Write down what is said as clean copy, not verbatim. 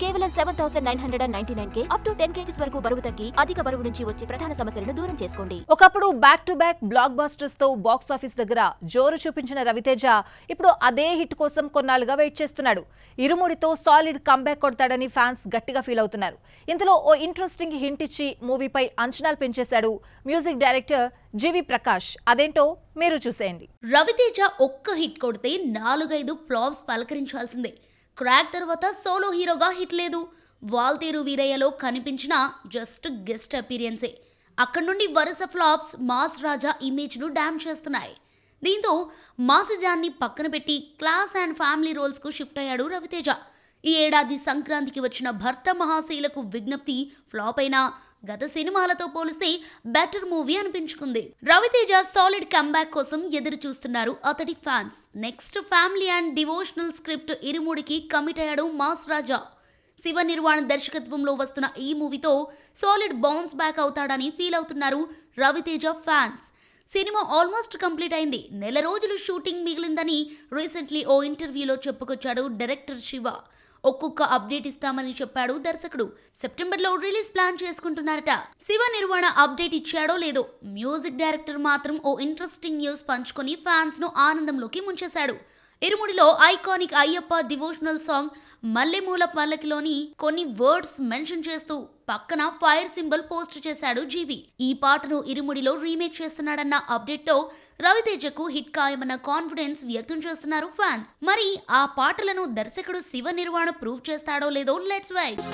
కేవలం 7,999 up to 10 kgs వరకు బరువు తగ్గి అధిక బరువు నుంచి వచ్చే ప్రధాన సమస్యలను దూరం చేసుకోండి. ఒకప్పుడు back to back black busters తో బాక్స్ ఆఫీస్ దగ్గర జోరు చూపించిన రవితేజ ఇప్పుడు అదే హిట్ కోసం కొన్నాళ్ళుగా వెయిట్ చేస్తున్నాడు. ఇరుముడితో సాలిడ్ కంబ్యాక్ కొడతాడని ఫ్యాన్స్ గట్టిగా ఫీల్ అవుతున్నారు. ఇందులో ఓ ఇంట్రెస్టింగ్ హింట్ ఇచ్చి మూవీపై అంచనాలు పెంచేశాడు మ్యూజిక్ డైరెక్టర్ జీవి ప్రకాష్. అదేంటో మీరు చూసేయండి. రవితేజ ఒక్క హిట్ కొడితే 4-5 ఫ్లాప్స్ పలకరించాల్సిందే. క్రాక్ తర్వాత సోలో హీరోగా హిట్ లేదు. వాల్తేరు వీరయ్యలో కనిపించిన జస్ట్ గెస్ట్ అపీరియన్సే. అక్కడి నుండి వరుస ఫ్లాప్స్ మాస్ రాజా ఇమేజ్ను డ్యామ్ చేస్తున్నాయి. దీంతో మాసిజాన్ని పక్కన పెట్టి క్లాస్ అండ్ ఫ్యామిలీ రోల్స్కు షిఫ్ట్ అయ్యాడు రవితేజ. ఈ ఏడాది సంక్రాంతికి వచ్చిన భర్త మహాశీలకు విజ్ఞప్తి ఫ్లాప్ అయినా గత సినిమాలతో పోలిస్తే బెటర్ మూవీ అనిపించుకుంది. రవితేజ సాలిడ్ కంబ్యాక్ కోసం ఎదురు చూస్తున్నారు అతడి fans. Next family and devotional script ఇరుముడికి కమిట్ అయ్యాడు మాస్ రాజా. శివ నిర్వాణ దర్శకత్వంలో వస్తున్న ఈ మూవీతో సాలిడ్ బౌన్స్ బ్యాక్ అవుతాడని ఫీల్ అవుతున్నారు రవితేజ ఫ్యాన్స్. సినిమా ఆల్మోస్ట్ కంప్లీట్ అయింది. నెల రోజులు షూటింగ్ మిగిలిందని రీసెంట్లీ ఓ ఇంటర్వ్యూలో చెప్పుకొచ్చాడు డైరెక్టర్ శివ. ఒక్కొక్క అప్డేట్ ఇస్తామని చెప్పాడు దర్శకుడు. సెప్టెంబర్లో release plan చేసుకుంటున్నారట. Shiva Nirvana update ఇచ్చాడో లేదో, మ్యూజిక్ డైరెక్టర్ మాత్రం ఓ ఇంట్రెస్టింగ్ న్యూస్ పంచుకొని ఫ్యాన్స్ ను ఆనందంలోకి ముంచేశాడు. ఇరుముడిలో ఐకానిక్ అయ్యప్ప డివోషనల్ సాంగ్ మల్లెమూల పల్లకిలోని కొన్ని వర్డ్స్ మెన్షన్ చేస్తూ పక్కన ఫైర్ సింబల్ పోస్ట్ చేశాడు జీవి. ఈ పాటను ఇరుముడిలో రీమేక్ చేస్తున్నాడన్న అప్డేట్ తో రవితేజకు హిట్ ఖాయమన్న కాన్ఫిడెన్స్ వ్యక్తం చేస్తున్నారు ఫ్యాన్స్. మరి ఆ పాటలను దర్శకుడు శివ నిర్వాణ ప్రూవ్ చేస్తాడో లేదో లెట్స్ వెయిట్.